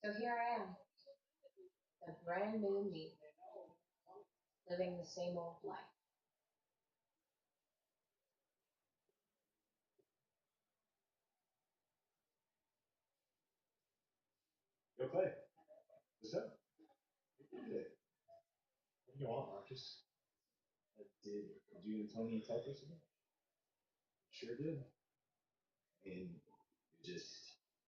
So here I am, the brand new me, living the same old life. Yo, Clay, what's up? What do you want, Marcus? Did you and Tony talk yesterday? Sure did. And you just